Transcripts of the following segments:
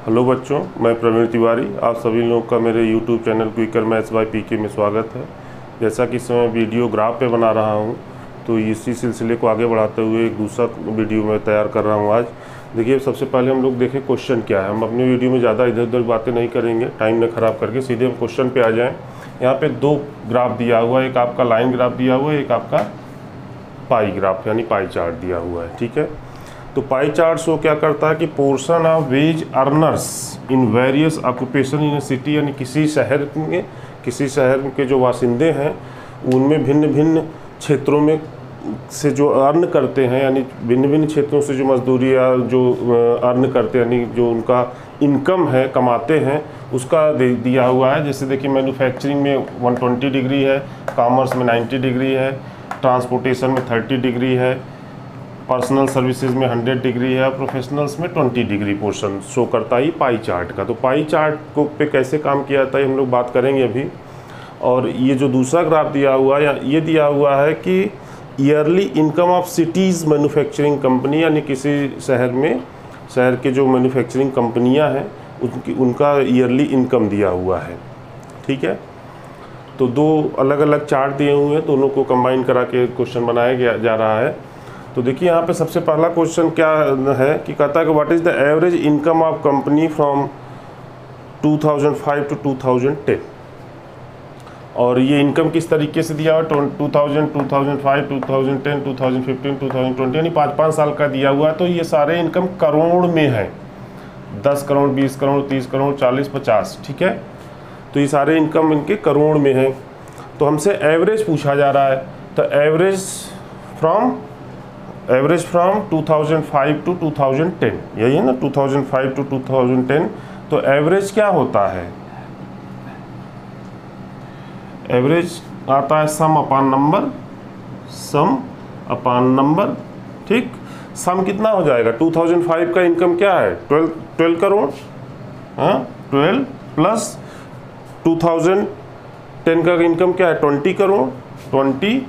Hello बच्चों, मैं प्रवीण तिवारी। आप सभी लोगों का मेरे YouTube channel quicker maths by PK में स्वागत है। जैसा कि इस समय वीडियो ग्राफ पे बना रहा हूँ, तो इसी सिलसिले को आगे बढ़ाते हुए एक दूसरा वीडियो मैं तैयार कर रहा हूँ आज। देखिए, सबसे पहले हम लोग देखें क्वेश्चन क्या है। हम अपनी वीडियो में ज़्यादा इधर उधर बातें नहीं करेंगे, टाइम न ख़राब करके सीधे हम क्वेश्चन पर आ जाएँ। यहाँ पर दो ग्राफ दिया हुआ है, एक आपका लाइन ग्राफ दिया हुआ है, एक आपका पाई ग्राफ यानी पाई चार्ट दिया हुआ है। ठीक है, तो पाई चार्ट शो क्या करता है कि portion of ways earners in various occupation in city, यानी किसी शहर के जो वासिंदे हैं उनमें भिन्न भिन्न क्षेत्रों में से जो अर्न करते हैं, यानी भिन्न भिन्न क्षेत्रों से जो मजदूरी या जो अर्न करते हैं, यानी जो उनका इनकम है, कमाते हैं, उसका दिया हुआ है। जैसे देखिए, मैन्युफैक्चरिंग में 120 डिग्री है, कॉमर्स में 90 डिग्री है, ट्रांसपोर्टेशन में 30 डिग्री है, पर्सनल सर्विसेज में 100 डिग्री है, प्रोफेशनल्स में 20 डिग्री पोर्शन शो करता है पाई चार्ट का। तो पाई चार्ट को पे कैसे काम किया जाता है हम लोग बात करेंगे अभी। और ये जो दूसरा ग्राफ दिया हुआ है, ये दिया हुआ है कि yearly income of cities manufacturing company, यानी किसी शहर के जो मैन्युफैक्चरिंग कंपनियां हैं उनका ईयरली इनकम दिया हुआ है। ठीक है, तो दो अलग अलग चार्ट दिए हुए हैं, दोनों को कंबाइन करा के क्वेश्चन बनाया जा रहा है। तो देखिए, यहाँ पे सबसे पहला क्वेश्चन क्या है कि कहता है कि what is the average income of company from 2005 to 2010। और ये इनकम किस तरीके से दिया हुआ है, 2000, 2005, 2010, 2015, 2020, यानी 5-5 साल का दिया हुआ है। तो ये सारे इनकम करोड़ में है, 10 करोड़, 20 करोड़, 30 करोड़, 40, 50। ठीक है, तो ये सारे इनकम इनके करोड़ में है। तो हमसे एवरेज पूछा जा रहा है, तो एवरेज फ्रॉम 2005 टू 2010, यही है ना, 2005 टू 2010। तो एवरेज क्या होता है, एवरेज आता है सम अपान नंबर। ठीक, सम कितना हो जाएगा, 2005 का इनकम क्या है, 12 करोड़, हाँ, 12 प्लस 2010 का इनकम क्या है, 20 करोड़, 20।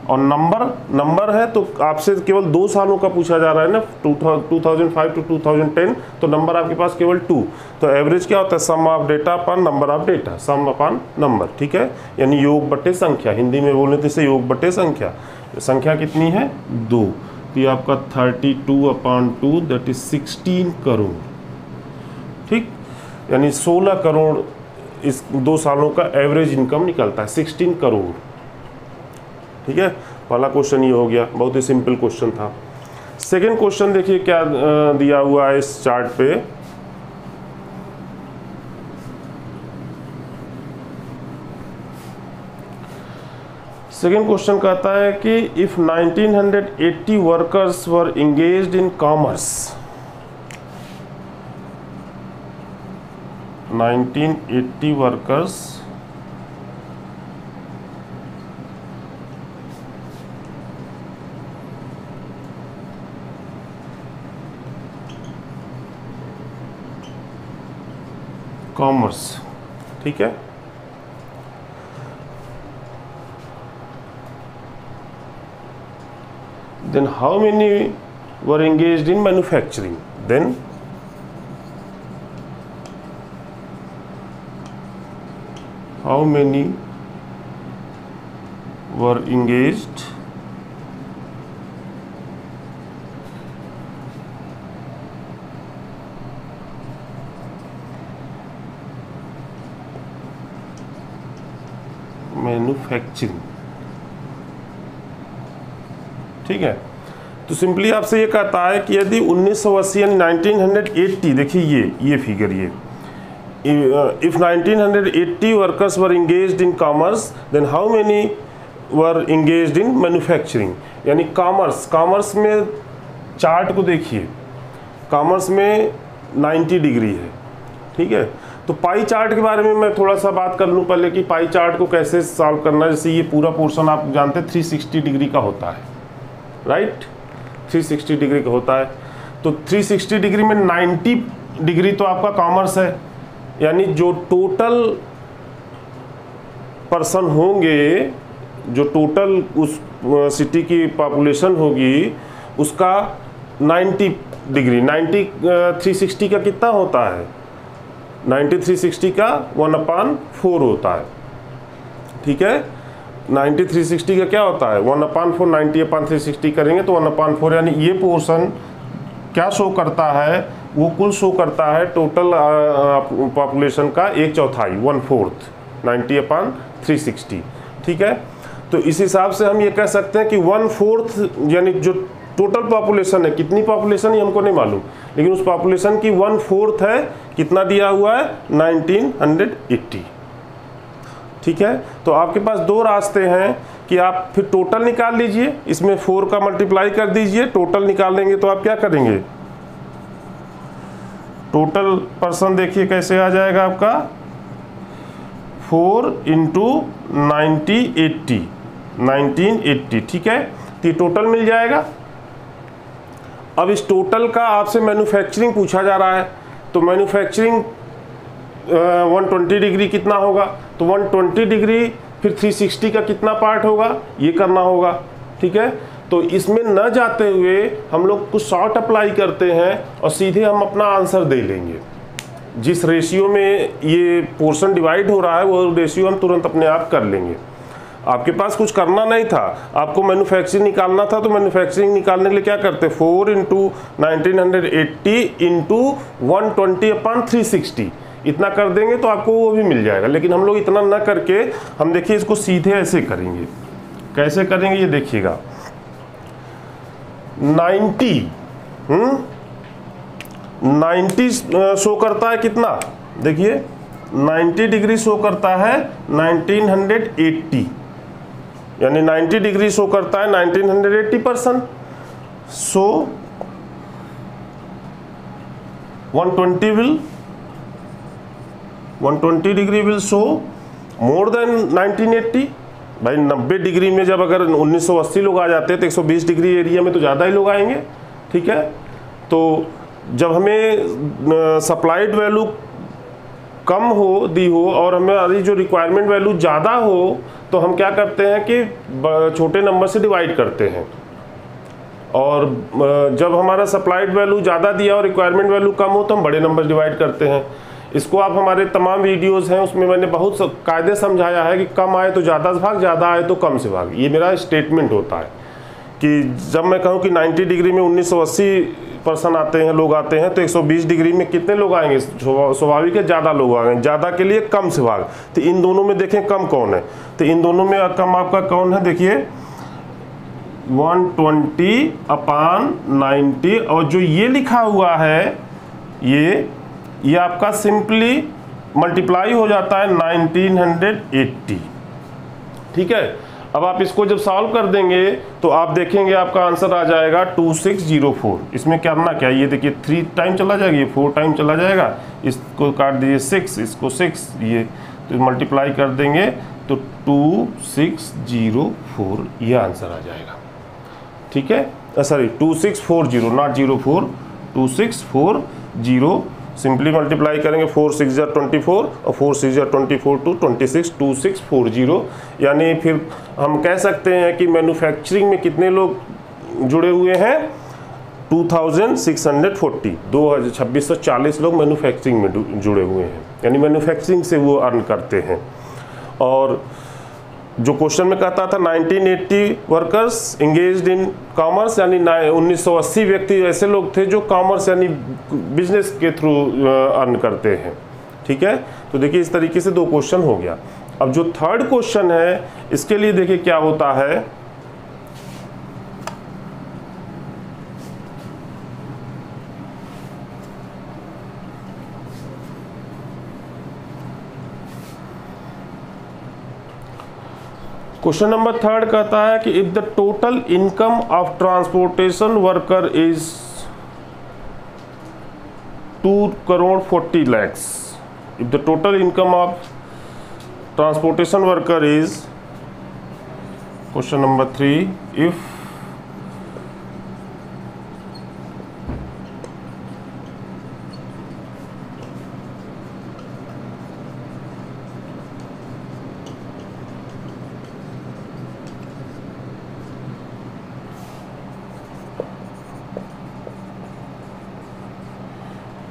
और नंबर है तो आपसे केवल 2 सालों का पूछा जा रहा है ना, 2005 टू 2010, तो नंबर आपके पास केवल 2। तो एवरेज क्या होता है, sum of data upon number of data, sum upon number. ठीक है, यानी योग बटे संख्या, हिंदी में बोलने तो इसे योग बटे संख्या। संख्या कितनी है, 2, तो ये आपका 32/2 दैट इज 16 करोड़। ठीक, यानी 16 करोड़ इस 2 सालों का एवरेज इनकम निकलता है, 16 करोड़। ठीक है, पहला क्वेश्चन ये हो गया, बहुत ही सिंपल क्वेश्चन था। सेकंड क्वेश्चन देखिए क्या दिया हुआ है इस चार्ट पे। सेकंड क्वेश्चन कहता है कि if 1980 workers were engaged in commerce, 1980 workers commerce, ठीक है, then how many were engaged in manufacturing, then how many were engaged manufacturing. ठीक है, तो सिंपली आपसे ये कहता है कि यदि 1980 यानी 1980, देखिए ये फिगर, ये if 1980 workers were engaged in commerce, then how many were engaged in manufacturing. यानी कॉमर्स में चार्ट को देखिए, कॉमर्स में 90 डिग्री है। ठीक है, तो पाई चार्ट के बारे में मैं थोड़ा सा बात कर लूँ पहले कि पाई चार्ट को कैसे सॉल्व करना है। जैसे ये पूरा पोर्शन आप जानते हैं 360 डिग्री का होता है, राइट, 360 डिग्री का होता है। तो 360 डिग्री में 90 डिग्री तो आपका कॉमर्स है, यानी जो टोटल पर्सन होंगे, जो टोटल उस सिटी की पॉपुलेशन होगी, उसका 90 डिग्री, 360 का कितना होता है? 360 का 1/4 होता है। ठीक है, 360 का क्या होता है? 1/4। 90/360 करेंगे तो 1/4, यानी ये पोर्शन क्या शो करता है? वो कुल शो करता है टोटल पॉपुलेशन का 1/4, 1/4, 90/360। ठीक है, तो इस हिसाब से हम ये कह सकते हैं कि 1/4 यानी जो टोटल पॉपुलेशन है, कितनी पॉपुलेशन है हमको नहीं मालूम, लेकिन उस पॉपुलेशन की 1/4 है, कितना दिया हुआ है? 1980। ठीक है, तो आपके पास दो रास्ते हैं कि आप फिर टोटल निकाल लीजिए, इसमें 4 का मल्टीप्लाई कर दीजिए, टोटल निकालेंगे तो आप क्या करेंगे? टोटल पर्सन देखिए कैसे आ जाएगा आपका, 4 × 1980। ठीक है, तो टोटल मिल जाएगा। अब इस टोटल का आपसे मैन्युफैक्चरिंग पूछा जा रहा है, तो मैन्युफैक्चरिंग 120 डिग्री कितना होगा? तो 120 डिग्री फिर 360 का कितना पार्ट होगा, ये करना होगा। ठीक है, तो इसमें न जाते हुए हम लोग कुछ शॉर्ट अप्लाई करते हैं और सीधे हम अपना आंसर दे लेंगे। जिस रेशियो में ये पोर्शन डिवाइड हो रहा है वो रेशियो हम तुरंत अपने आप कर लेंगे। आपके पास कुछ करना नहीं था, आपको मैन्युफैक्चरिंग निकालना था, तो मैन्युफैक्चरिंग निकालने के लिए क्या करते? 4 × 1980 × 120/360 इतना कर देंगे तो आपको वो भी मिल जाएगा। लेकिन हम लोग इतना ना करके हम देखिए इसको सीधे ऐसे करेंगे। कैसे करेंगे ये देखिएगा। 90 शो करता है कितना? देखिए 90 डिग्री शो करता है 1980, यानी 90 डिग्री शो करता है 1980%। सो 120 degree will show more than 1980। भाई 90 डिग्री में जब अगर 1980 लोग आ जाते हैं तो 120 डिग्री एरिया में तो ज़्यादा ही लोग आएंगे। ठीक है, तो जब हमें सप्लाइड वैल्यू कम हो दी हो और हमारी जो रिक्वायरमेंट वैल्यू ज़्यादा हो, तो हम क्या करते हैं कि छोटे नंबर से डिवाइड करते हैं। और जब हमारा सप्लाइड वैल्यू ज़्यादा दिया और रिक्वायरमेंट वैल्यू कम हो तो हम बड़े नंबर डिवाइड करते हैं। इसको आप हमारे तमाम वीडियोस हैं उसमें मैंने बहुत कायदे समझाया है कि कम आए तो ज़्यादा से भाग, ज़्यादा आए तो कम से भाग। ये मेरा स्टेटमेंट होता है कि जब मैं कहूँ कि 90 डिग्री में 1980% आते हैं, लोग आते हैं, तो 120 डिग्री में कितने लोग आएंगे? स्वाभाविक है ज़्यादा लोग आएंगे। ज़्यादा के लिए कम से भाग, तो इन दोनों में देखें कम कौन है? तो इन दोनों में कम आपका कौन है? देखिए 120/90, और जो ये लिखा हुआ है ये आपका सिंपली मल्टीप्लाई हो जाता है 1980। ठीक है, अब आप इसको जब सॉल्व कर देंगे तो आप देखेंगे आपका आंसर आ जाएगा 2604। इसमें करना क्या, ये देखिए 3 टाइम चला जाएगा, ये 4 टाइम चला जाएगा, इसको काट दीजिए 6, इसको 6, ये तो मल्टीप्लाई कर देंगे तो 2604 ये आंसर आ जाएगा। ठीक है, सॉरी 2640 नॉट 04, 2640। सिंपली मल्टीप्लाई करेंगे 4 6 = 24 और 4 6 = 24 to 26, 2640। यानी फिर हम कह सकते हैं कि मैन्युफैक्चरिंग में कितने लोग जुड़े हुए हैं? 2640, 2640 लोग मैन्युफैक्चरिंग में जुड़े हुए हैं, यानी मैन्युफैक्चरिंग से वो अर्न करते हैं। और जो क्वेश्चन में कहता था 1980 वर्कर्स इंगेज्ड इन कॉमर्स, यानी 1980 व्यक्ति ऐसे लोग थे जो कॉमर्स यानी बिजनेस के थ्रू अर्न करते हैं। ठीक है, तो देखिए इस तरीके से 2 क्वेश्चन हो गया। अब जो थर्ड क्वेश्चन है इसके लिए देखिए क्या होता है। क्वेश्चन नंबर 3 कहता है कि if the total income of transportation worker is 2,40,00,000, if the total income of transportation worker is, question number 3, if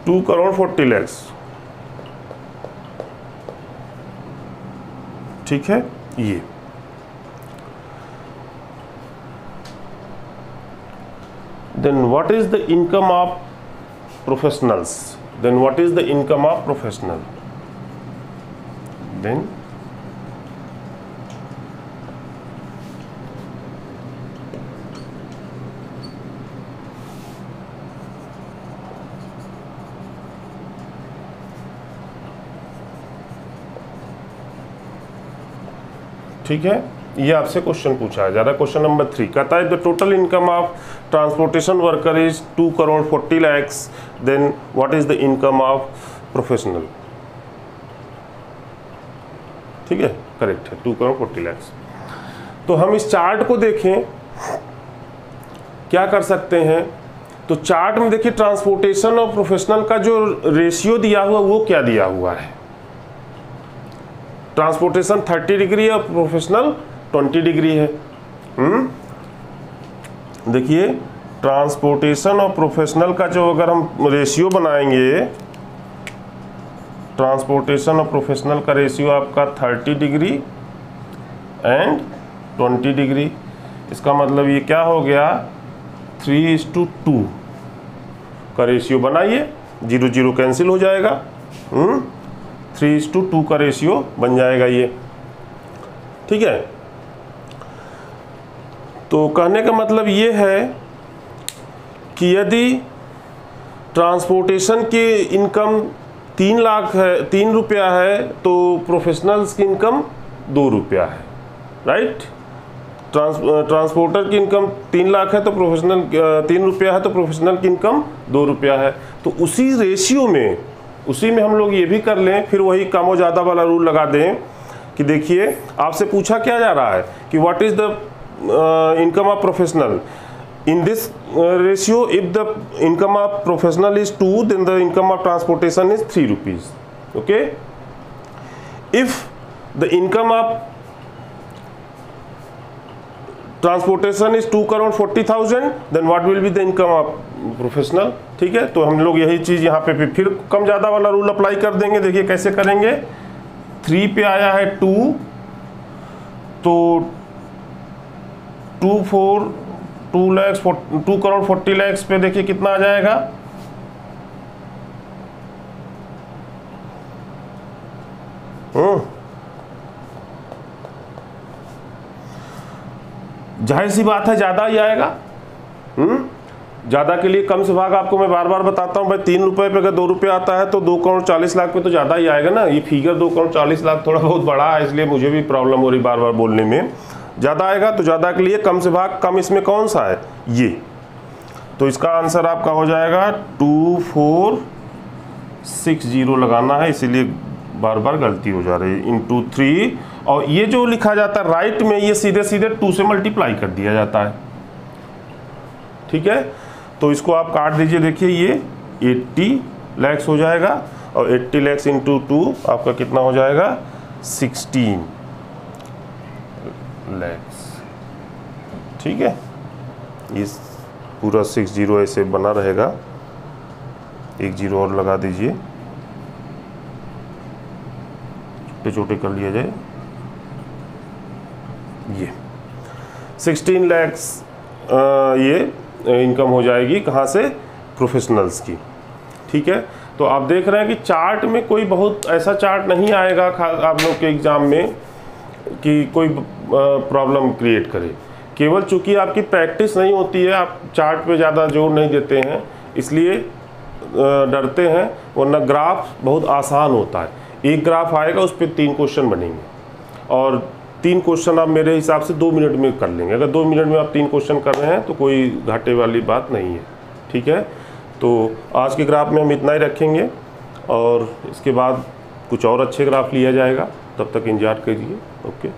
2 crore 40 lakh, ठीक है। ये then what is the income of professionals, then what is the income of professional, then ठीक है। ये आपसे question पूछा है ज़्यादा। क्वेश्चन नंबर 3 कहता है the total income of transportation worker is 2 crore 40 lakh, then what is the income of professional, ठीक है, करेक्ट है 2 करोड़ 40 लाख। तो हम इस चार्ट को देखें, क्या कर सकते हैं, तो चार्ट में देखिए ट्रांसपोर्टेशन और प्रोफेशनल का जो रेशियो दिया हुआ वो क्या दिया हुआ है। ट्रांसपोर्टेशन 30 डिग्री और प्रोफेशनल 20 डिग्री है। देखिए ट्रांसपोर्टेशन और प्रोफेशनल का जो अगर हम रेशियो बनाएंगे, ट्रांसपोर्टेशन और प्रोफेशनल का रेशियो आपका 30 डिग्री एंड 20 डिग्री। इसका मतलब ये क्या हो गया, 3:2 का रेशियो बनाइए, 0 0 कैंसिल हो जाएगा। 3:2 का रेशियो बन जाएगा ये, ठीक है। तो कहने का मतलब ये है कि यदि ट्रांसपोर्टेशन की इनकम 3 लाख है, 3 रुपया है, तो प्रोफेशनल्स की इनकम 2 रुपया है, राइट। ट्रांसपोर्टर की इनकम 3 लाख है तो प्रोफेशनल 3 रुपया है तो प्रोफेशनल की इनकम 2 रुपया है। तो उसी रेशियो में, उसी में हम लोग ये भी कर लें, फिर वही कम और ज़्यादा वाला रूल लगा दें कि देखिए आपसे पूछा क्या जा रहा है कि what is the income of professional in this ratio, if the income of professional is 2 then the income of transportation is 3 rupees, okay. If the income of transportation is 2 crore 40,000 then what will be the income of professional, ठीक है। तो हम लोग यही चीज़ यहाँ पे फिर कम ज़्यादा वाला रूल अप्लाई कर देंगे। देखिए कैसे करेंगे, 3 पे आया है 2, तो 2 करोड़ 40 लाख पे देखिए कितना आ जाएगा, जाहिर सी बात है ज़्यादा ही आएगा। ज़्यादा के लिए कम से भाग आपको मैं बार बार बताता हूँ भाई, 3 रुपये पे अगर 2 रुपये आता है तो 2 करोड़ 40 लाख पे तो ज़्यादा ही आएगा ना। ये फिगर 2 करोड़ 40 लाख थोड़ा बहुत बड़ा है, इसलिए मुझे भी प्रॉब्लम हो रही बार बार बोलने में। ज़्यादा आएगा तो ज़्यादा के लिए कम से भाग कम, इसमें कौन सा है, ये। तो इसका आंसर आपका हो जाएगा 2460 लगाना है, इसीलिए बार बार गलती हो जा रही है, इंटू 3। और ये जो लिखा जाता है राइट में, ये सीधे सीधे 2 से मल्टीप्लाई कर दिया जाता है, ठीक है। तो इसको आप काट दीजिए, देखिए ये 80 लाख हो जाएगा, और 80 लाख इंटू 2 आपका कितना हो जाएगा, 16 लाख, ठीक है। इस पूरा 60 ऐसे बना रहेगा, 1 0 और लगा दीजिए, छोटे छोटे कर लिया जाए। ये 16 लाख ये इनकम हो जाएगी, कहाँ से, प्रोफेशनल्स की, ठीक है। तो आप देख रहे हैं कि चार्ट में कोई बहुत ऐसा चार्ट नहीं आएगा आप लोग के एग्ज़ाम में कि कोई प्रॉब्लम क्रिएट करे। केवल चूंकि आपकी प्रैक्टिस नहीं होती है, आप चार्ट पे ज़्यादा जोर नहीं देते हैं, इसलिए डरते हैं, वरना ग्राफ बहुत आसान होता है। एक ग्राफ आएगा, उस पर 3 क्वेश्चन बनेंगे, और 3 क्वेश्चन आप मेरे हिसाब से 2 मिनट में कर लेंगे। अगर 2 मिनट में आप 3 क्वेश्चन कर रहे हैं तो कोई घाटे वाली बात नहीं है, ठीक है। तो आज के ग्राफ में हम इतना ही रखेंगे, और इसके बाद कुछ और अच्छे ग्राफ लिया जाएगा। तब तक इंतजार कीजिए, ओके।